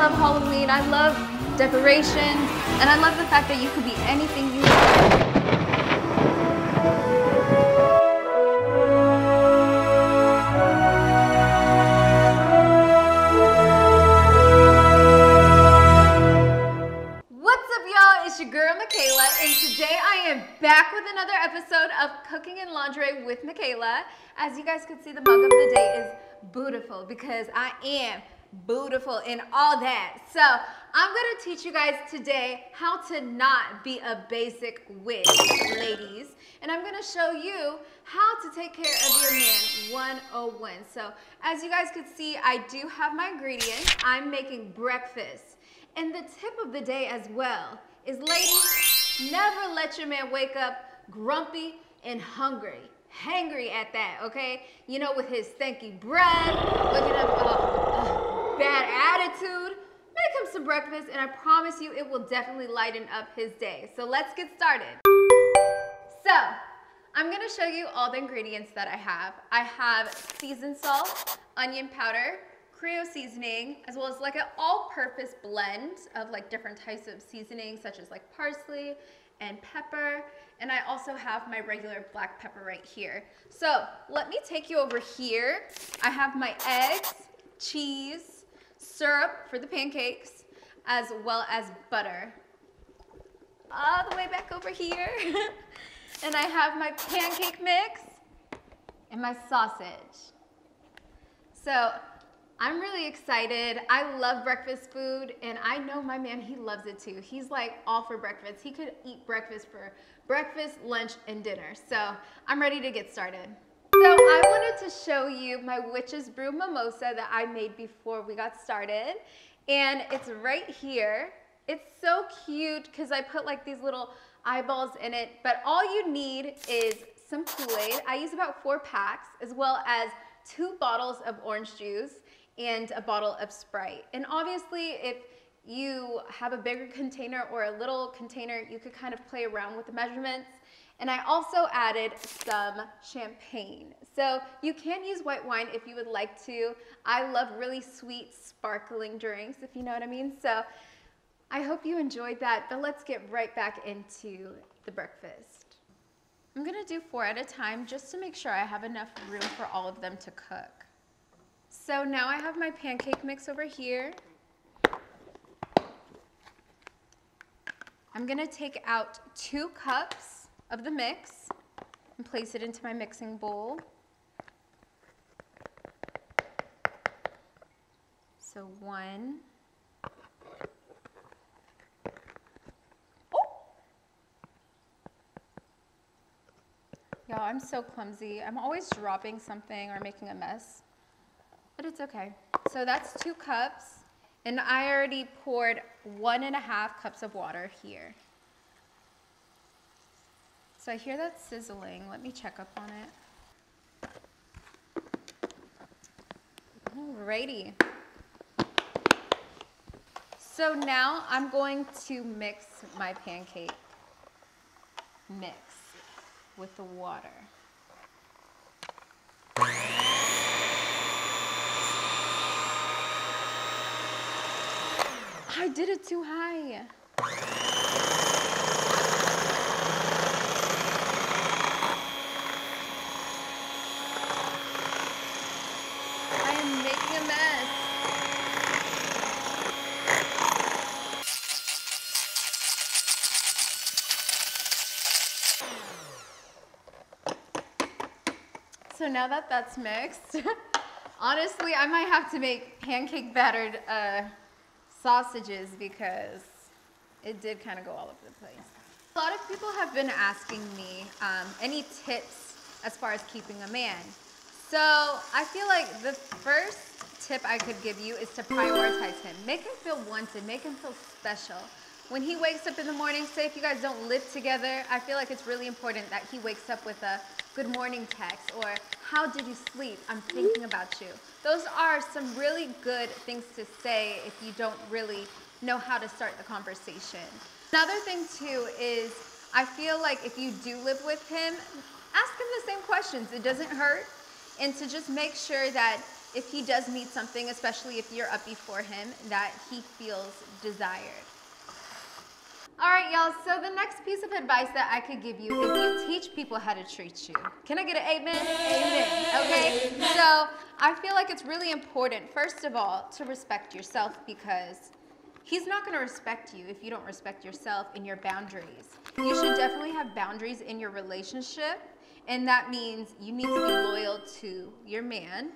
love Halloween, I love decorations, and I love the fact that you could be anything you want. It's your girl Michaela, and today I am back with another episode of Cooking and Lingerie with Michaela. As you guys can see, the mug of the day is beautiful because I am beautiful in all that. So I'm going to teach you guys today how to not be a basic witch, ladies. And I'm going to show you how to take care of your man 101. So as you guys can see, I do have my ingredients. I'm making breakfast. And the tip of the day as well is, ladies, never let your man wake up grumpy and hungry. Hangry at that, okay? You know, with his stanky breath, waking up bad attitude. Make him some breakfast, and I promise you it will definitely lighten up his day. So let's get started. So, I'm gonna show you all the ingredients that I have. I have seasoned salt, onion powder, Creole seasoning, as well as like an all-purpose blend of like different types of seasoning, such as like parsley and pepper. And I also have my regular black pepper right here. So let me take you over here. I have my eggs, cheese, syrup for the pancakes, as well as butter. All the way back over here. And I have my pancake mix and my sausage. So I'm really excited. I love breakfast food, and I know my man, he loves it too. He's like all for breakfast. He could eat breakfast for breakfast, lunch, and dinner. So I'm ready to get started. So I wanted to show you my Witch's Brew mimosa that I made before we got started. And it's right here. It's so cute because I put like these little eyeballs in it, but all you need is some Kool-Aid. I use about 4 packs, as well as 2 bottles of orange juice and a bottle of Sprite. And obviously, if you have a bigger container or a little container, you could kind of play around with the measurements. And I also added some champagne. So you can use white wine if you would like to. I love really sweet, sparkling drinks, if you know what I mean. So I hope you enjoyed that, but let's get right back into the breakfast. I'm gonna do 4 at a time just to make sure I have enough room for all of them to cook. So now I have my pancake mix over here. I'm gonna take out 2 cups of the mix and place it into my mixing bowl. So 1. Y'all, I'm so clumsy. I'm always dropping something or making a mess. But it's okay. So that's 2 cups, and I already poured 1.5 cups of water here. So I hear that sizzling. Let me check up on it. Alrighty. So now I'm going to mix my pancake mix with the water. I did it too high. I am making a mess. So now that that's mixed, honestly, I might have to make pancake battered sausages because it did kind of go all over the place. A lot of people have been asking me any tips as far as keeping a man. So I feel like the first tip I could give you is to prioritize him. Make him feel wanted, make him feel special. When he wakes up in the morning, say if you guys don't live together, I feel like it's really important that he wakes up with a good morning text or how did you sleep? I'm thinking about you. Those are some really good things to say if you don't really know how to start the conversation. Another thing too is I feel like if you do live with him, ask him the same questions. It doesn't hurt. And to just make sure that if he does need something, especially if you're up before him, that he feels desired. All right, y'all, so the next piece of advice that I could give you is you teach people how to treat you. Can I get an amen? Amen, okay? So I feel like it's really important, first of all, to respect yourself, because he's not gonna respect you if you don't respect yourself and your boundaries. You should definitely have boundaries in your relationship, and that means you need to be loyal to your man.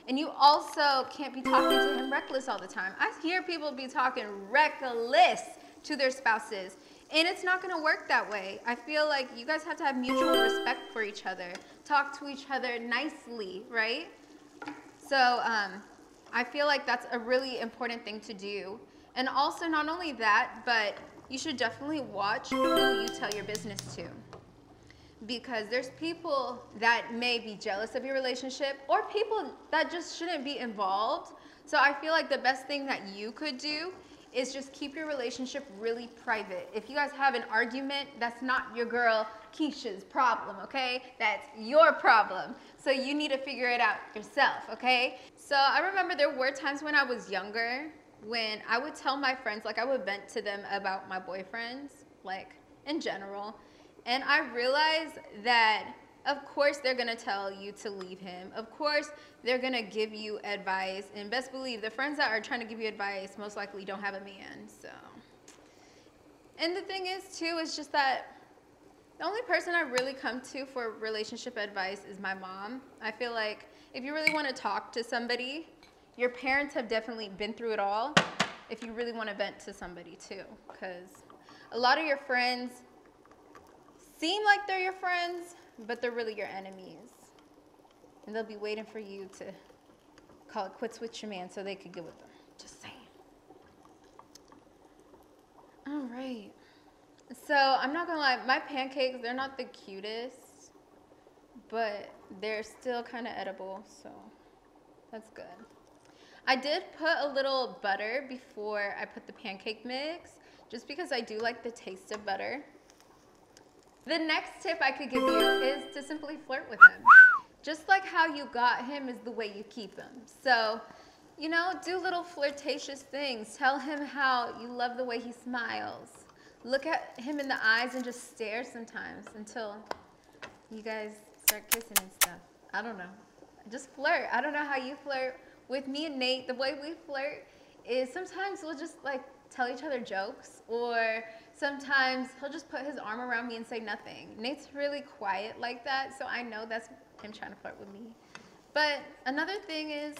And you also can't be talking to him reckless all the time. I hear people be talking reckless to their spouses, and it's not gonna work that way. I feel like you guys have to have mutual respect for each other. Talk to each other nicely, right? So I feel like that's a really important thing to do. And also, not only that, but you should definitely watch who you tell your business to. Because there's people that may be jealous of your relationship, or people that just shouldn't be involved. So I feel like the best thing that you could do is just keep your relationship really private. If you guys have an argument, that's not your girl Keisha's problem, okay? That's your problem. So you need to figure it out yourself, okay? So I remember there were times when I was younger when I would tell my friends, like I would vent to them about my boyfriends, like in general. And I realized that of course they're gonna tell you to leave him. Of course they're gonna give you advice, and best believe the friends that are trying to give you advice most likely don't have a man, so. And the thing is too, is just that the only person I really come to for relationship advice is my mom. I feel like if you really wanna talk to somebody, your parents have definitely been through it all, if you really wanna vent to somebody too, because a lot of your friends seem like they're your friends, but they're really your enemies. And they'll be waiting for you to call it quits with your man so they could get with them. Just saying. All right. So I'm not gonna lie, my pancakes, they're not the cutest, but they're still kind of edible, so that's good. I did put a little butter before I put the pancake mix, just because I do like the taste of butter. The next tip I could give you is to simply flirt with him. Just like how you got him is the way you keep him. So, you know, do little flirtatious things. Tell him how you love the way he smiles. Look at him in the eyes and just stare sometimes until you guys start kissing and stuff. I don't know. Just flirt. I don't know how you flirt. With me and Nate, the way we flirt is sometimes we'll just like tell each other jokes, or sometimes he'll just put his arm around me and say nothing. Nate's really quiet like that, so I know that's him trying to flirt with me. But another thing is,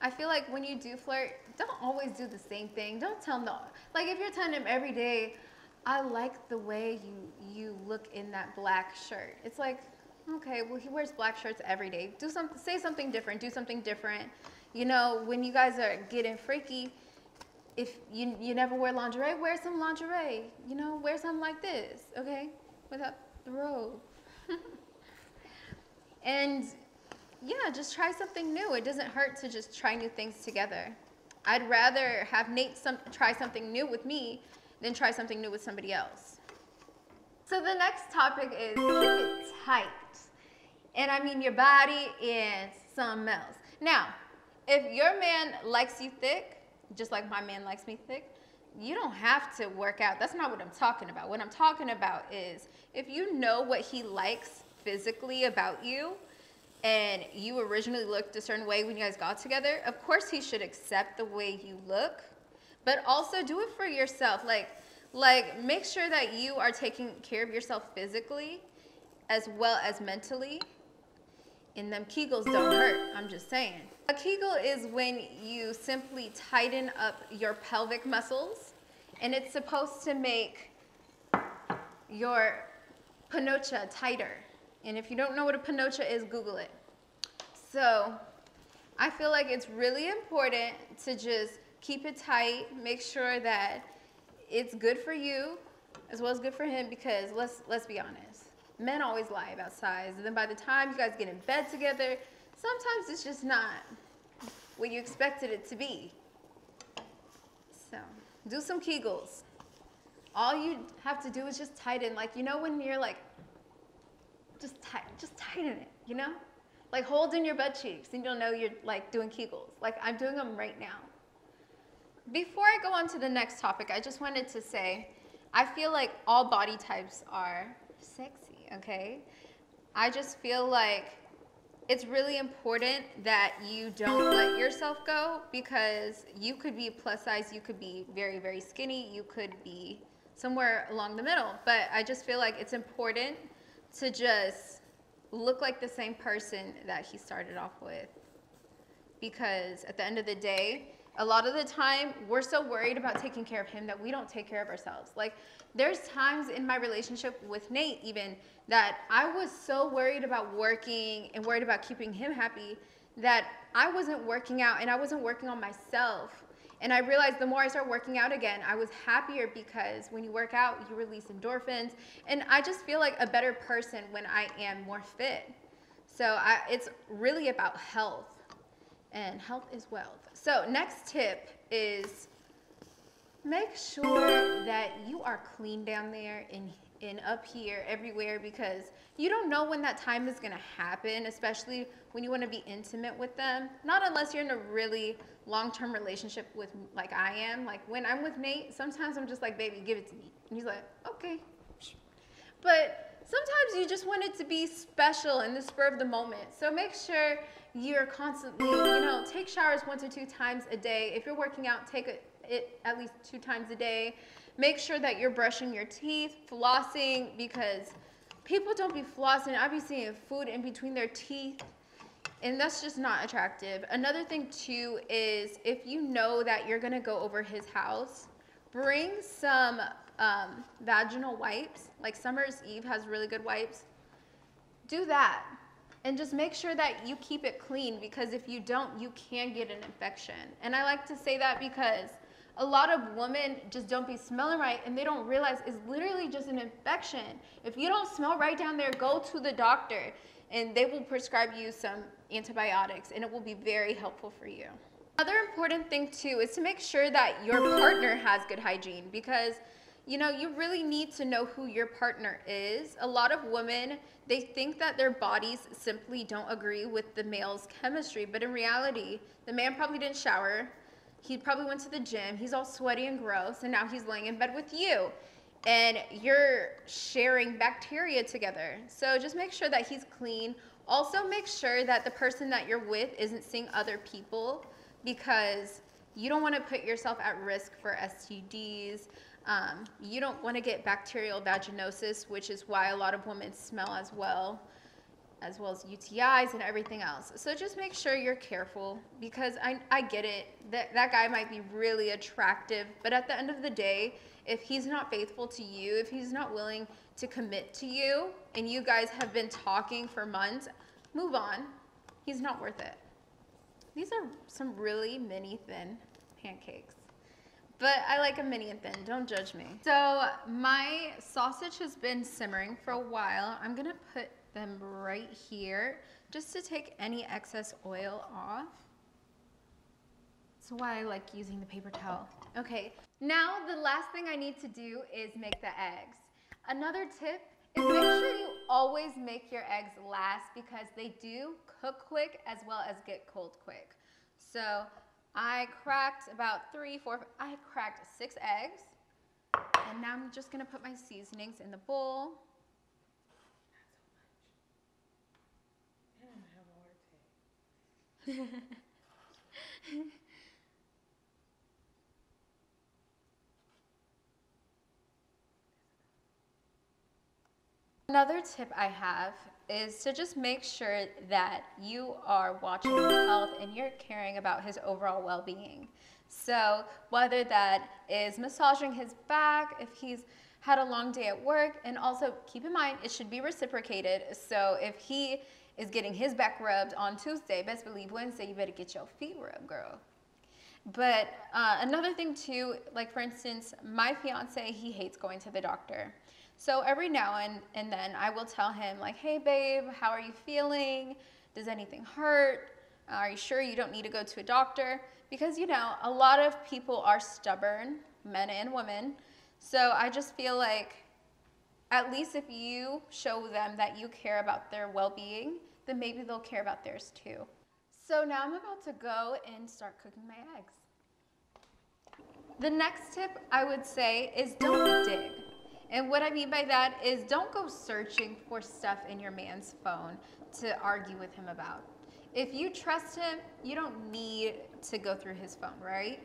I feel like when you do flirt, don't always do the same thing. Don't tell him, like if you're telling him every day, I like the way you look in that black shirt. It's like, okay, well he wears black shirts every day. Say something different, do something different. You know, when you guys are getting freaky, if you never wear lingerie, wear some lingerie. You know, wear something like this, okay? Without the robe. And yeah, just try something new. It doesn't hurt to just try new things together. I'd rather have Nate try something new with me than try something new with somebody else. So the next topic is keep it tight. And I mean your body and something else. Now, if your man likes you thick, just like my man likes me thick, you don't have to work out. That's not what I'm talking about. What I'm talking about is if you know what he likes physically about you, and you originally looked a certain way when you guys got together, of course he should accept the way you look, but also do it for yourself. Like make sure that you are taking care of yourself physically as well as mentally. And them Kegels don't hurt, I'm just saying. A Kegel is when you simply tighten up your pelvic muscles, and it's supposed to make your panocha tighter. And if you don't know what a panocha is, Google it. So I feel like it's really important to just keep it tight, make sure that it's good for you as well as good for him, because let's be honest, men always lie about size, and then by the time you guys get in bed together, sometimes it's just not what you expected it to be. So do some Kegels. All you have to do is just tighten, like, you know, when you're like, just tighten it, you know? Like hold in your butt cheeks and you'll know you're like doing Kegels. Like I'm doing them right now. Before I go on to the next topic, I just wanted to say, I feel like all body types are sexy, okay? I just feel like it's really important that you don't let yourself go, because you could be plus size, you could be very, very skinny, you could be somewhere along the middle. But I just feel like it's important to just look like the same person that he started off with. Because at the end of the day, a lot of the time, we're so worried about taking care of him that we don't take care of ourselves. Like, there's times in my relationship with Nate even that I was so worried about working and worried about keeping him happy that I wasn't working out and I wasn't working on myself. And I realized the more I started working out again, I was happier, because when you work out, you release endorphins. And I just feel like a better person when I am more fit. So it's really about health. And health is wealth. So next tip is make sure that you are clean down there and up here, everywhere, because you don't know when that time is going to happen, especially when you want to be intimate with them. Not unless you're in a really long-term relationship with, like I am. Like when I'm with Nate, sometimes I'm just like, baby, give it to me. And he's like, okay. But sometimes you just want it to be special in the spur of the moment. So make sure you're constantly, take showers 1 to 2 times a day. If you're working out, take it at least 2 times a day. Make sure that you're brushing your teeth, flossing, because people don't be flossing. I be seeing food in between their teeth, and that's just not attractive. Another thing too is, if you know that you're gonna go over his house, bring some vaginal wipes. Like Summer's Eve has really good wipes. Do that. And just make sure that you keep it clean, because if you don't, you can get an infection. And I like to say that because a lot of women just don't be smelling right, and they don't realize it's literally just an infection. If you don't smell right down there, go to the doctor, and they will prescribe you some antibiotics, and it will be very helpful for you. Another important thing too is to make sure that your partner has good hygiene, because you really need to know who your partner is. A lot of women, they think that their bodies simply don't agree with the male's chemistry, but in reality, the man probably didn't shower. He probably went to the gym. He's all sweaty and gross, and now he's laying in bed with you, and you're sharing bacteria together. So just make sure that he's clean. Also, make sure that the person that you're with isn't seeing other people, because you don't want to put yourself at risk for STDs. You don't want to get bacterial vaginosis, which is why a lot of women smell as well as UTIs and everything else. So just make sure you're careful, because I get it. That guy might be really attractive, but at the end of the day, if he's not faithful to you, if he's not willing to commit to you, and you guys have been talking for months, move on. He's not worth it. These are some really mini thin pancakes, but I like them mini and thin. Don't judge me. So my sausage has been simmering for a while. I'm gonna put them right here just to take any excess oil off. That's why I like using the paper towel. Okay, now the last thing I need to do is make the eggs. Another tip is make sure you always make your eggs last, because they do cook quick as well as get cold quick. So I cracked about I cracked 6 eggs, and now I'm just gonna put my seasonings in the bowl. Another tip I have is to just make sure that you are watching his health and you're caring about his overall well-being. So whether that is massaging his back, if he's had a long day at work, and also keep in mind it should be reciprocated. So if he is getting his back rubbed on Tuesday, best believe Wednesday you better get your feet rubbed, girl. But another thing too, like for instance, my fiance, he hates going to the doctor. So every now and then I will tell him like, hey babe, how are you feeling? Does anything hurt? Are you sure you don't need to go to a doctor? Because a lot of people are stubborn, men and women. So I just feel like, at least if you show them that you care about their well-being, then maybe they'll care about theirs too. So now I'm about to go and start cooking my eggs. The next tip I would say is don't dig. And what I mean by that is don't go searching for stuff in your man's phone to argue with him about. If you trust him, you don't need to go through his phone, right?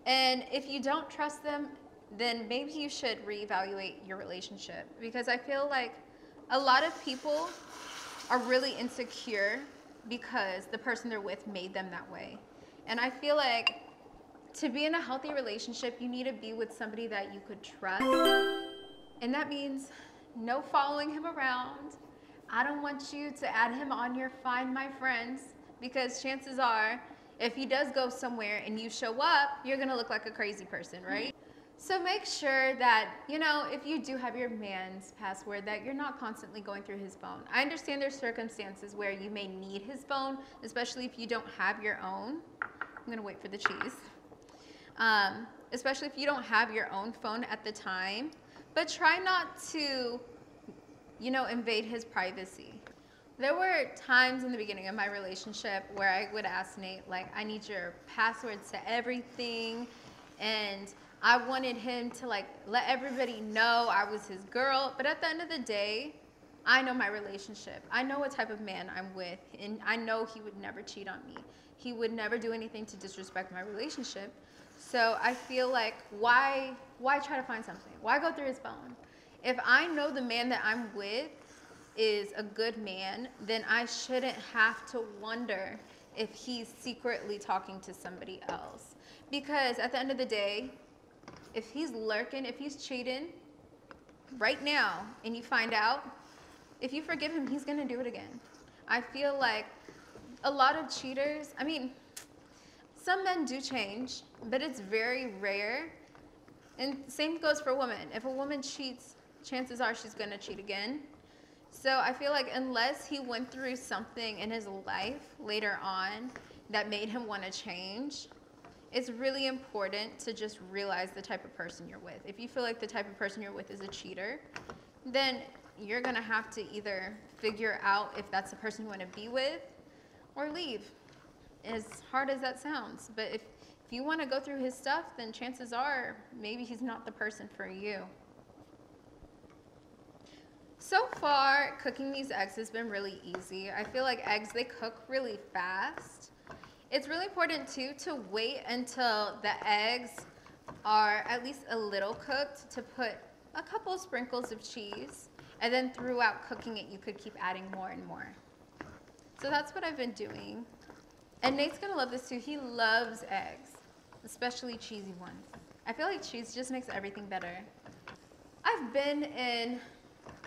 And if you don't trust them, then maybe you should reevaluate your relationship, because I feel like a lot of people are really insecure because the person they're with made them that way. And I feel like to be in a healthy relationship, you need to be with somebody that you could trust. And that means no following him around. I don't want you to add him on your Find My Friends, because chances are, if he does go somewhere and you show up, you're gonna look like a crazy person, right? So make sure that, you know, if you do have your man's password, that you're not constantly going through his phone. I understand there's circumstances where you may need his phone, especially if you don't have your own. I'm gonna wait for the cheese. Especially if you don't have your own phone at the time, but try not to, you know, invade his privacy. There were times in the beginning of my relationship where I would ask Nate, like, I need your passwords to everything, and I wanted him to, like, let everybody know I was his girl. But at the end of the day, I know my relationship. I know what type of man I'm with, and I know he would never cheat on me. He would never do anything to disrespect my relationship. So I feel like, why try to find something? Why go through his phone? If I know the man that I'm with is a good man, then I shouldn't have to wonder if he's secretly talking to somebody else. Because at the end of the day, if he's lurking, if he's cheating right now and you find out, if you forgive him, he's gonna do it again. I feel like a lot of cheaters, I mean, some men do change, but it's very rare. And same goes for women. If a woman cheats, chances are she's gonna cheat again. So I feel like unless he went through something in his life later on that made him want to change, it's really important to just realize the type of person you're with. If you feel like the type of person you're with is a cheater, then you're gonna have to either figure out if that's the person you want to be with or leave. As hard as that sounds, but if you want to go through his stuff, then chances are maybe he's not the person for you. So far, cooking these eggs has been really easy. I feel like eggs, they cook really fast. It's really important too to wait until the eggs are at least a little cooked to put a couple sprinkles of cheese, and then throughout cooking it, you could keep adding more and more. So that's what I've been doing. And Nate's gonna love this too. He loves eggs, especially cheesy ones. I feel like cheese just makes everything better. I've been in,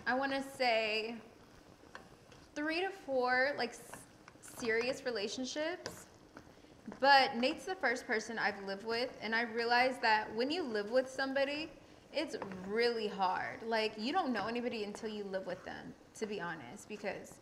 I wanna say, 3 to 4 like serious relationships, but Nate's the first person I've lived with, and I realized that when you live with somebody, it's really hard. Like, you don't know anybody until you live with them, to be honest, because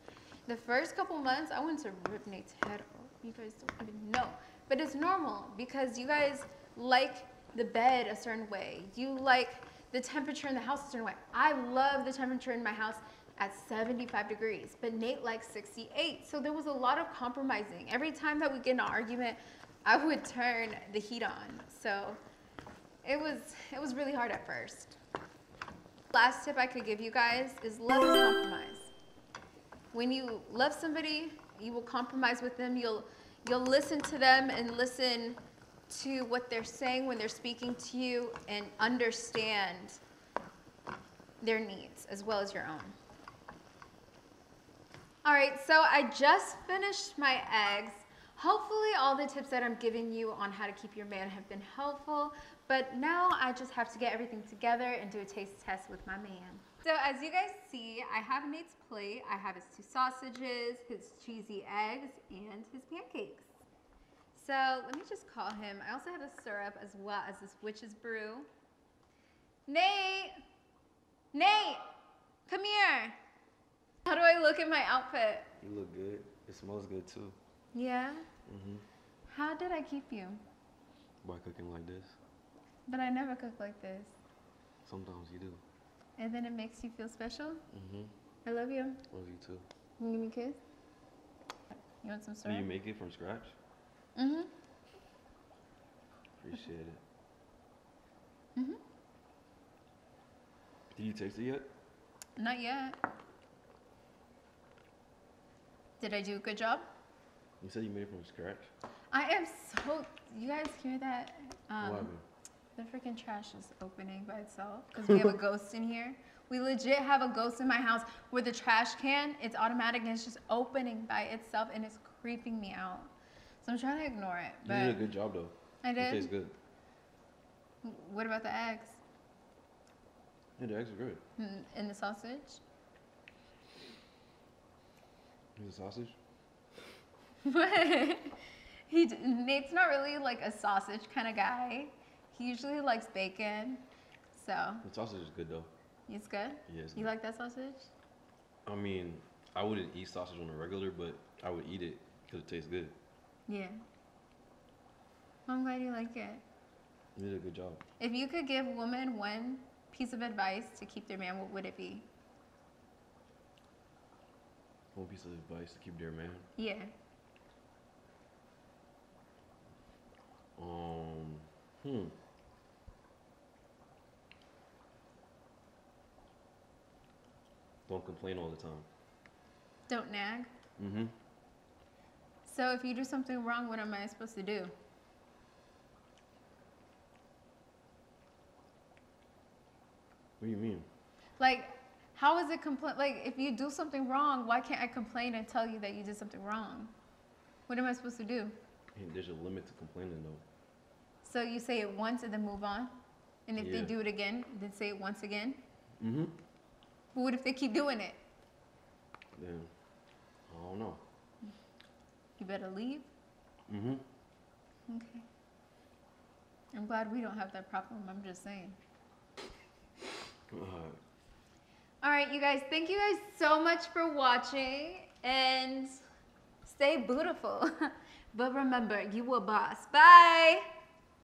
the first couple months, I wanted to rip Nate's head off. You guys don't even know. But it's normal because you guys like the bed a certain way. You like the temperature in the house a certain way. I love the temperature in my house at 75 degrees, but Nate likes 68. So there was a lot of compromising. Every time that we get in an argument, I would turn the heat on. So it was really hard at first. Last tip I could give you guys is love is compromise. When you love somebody, you will compromise with them. You'll listen to them and listen to what they're saying when they're speaking to you, and understand their needs as well as your own. All right, so I just finished my eggs. Hopefully all the tips that I'm giving you on how to keep your man have been helpful, but now I just have to get everything together and do a taste test with my man. So as you guys see, I have Nate's plate. I have his 2 sausages, his cheesy eggs, and his pancakes. So let me just call him. I also have the syrup as well as this witch's brew. Nate! Nate! Come here! How do I look in my outfit? You look good. It smells good too. Yeah? Mm-hmm. How did I keep you? By cooking like this. But I never cook like this. Sometimes you do. And then it makes you feel special? Mm-hmm. I love you. Love you too. Can you give me a kiss? You want some Do syrup? you make it from scratch? Mm-hmm. Appreciate it. Mm-hmm. Did you taste it yet? Not yet. Did I do a good job? You said you made it from scratch? I am so... You guys hear that? What happened? The freaking trash is opening by itself because we have a ghost in here. We legit have a ghost in my house where the trash can, it's automatic and it's just opening by itself and it's creeping me out. So I'm trying to ignore it. But You did a good job though. I It did. tastes good. What about the eggs? Yeah, the eggs are good. And the sausage? Is it sausage? What? Nate's not really like a sausage kind of guy. He usually likes bacon. So, The sausage is good though. it's good? Yeah, it's You good. like that sausage? I mean, I wouldn't eat sausage on a regular, but I would eat it because it tastes good. Yeah. I'm glad you like it. You did a good job. If you could give women one piece of advice to keep their man, what would it be? One piece of advice to keep their man. Yeah. Don't complain all the time. Don't nag. Mm-hmm. So if you do something wrong, what am I supposed to do? What do you mean? Like, how is it complain? Like, if you do something wrong, why can't I complain and tell you that you did something wrong? What am I supposed to do? Hey, there's a limit to complaining though. So you say it once and then move on? And if they Yeah. do it again, then say it once again? Mm-hmm. But what if they keep doing it? Then, I don't know. You better leave? Mm-hmm. Okay. I'm glad we don't have that problem. I'm just saying. All right, you guys. Thank you guys so much for watching. And stay beautiful. But remember, you a boss. Bye.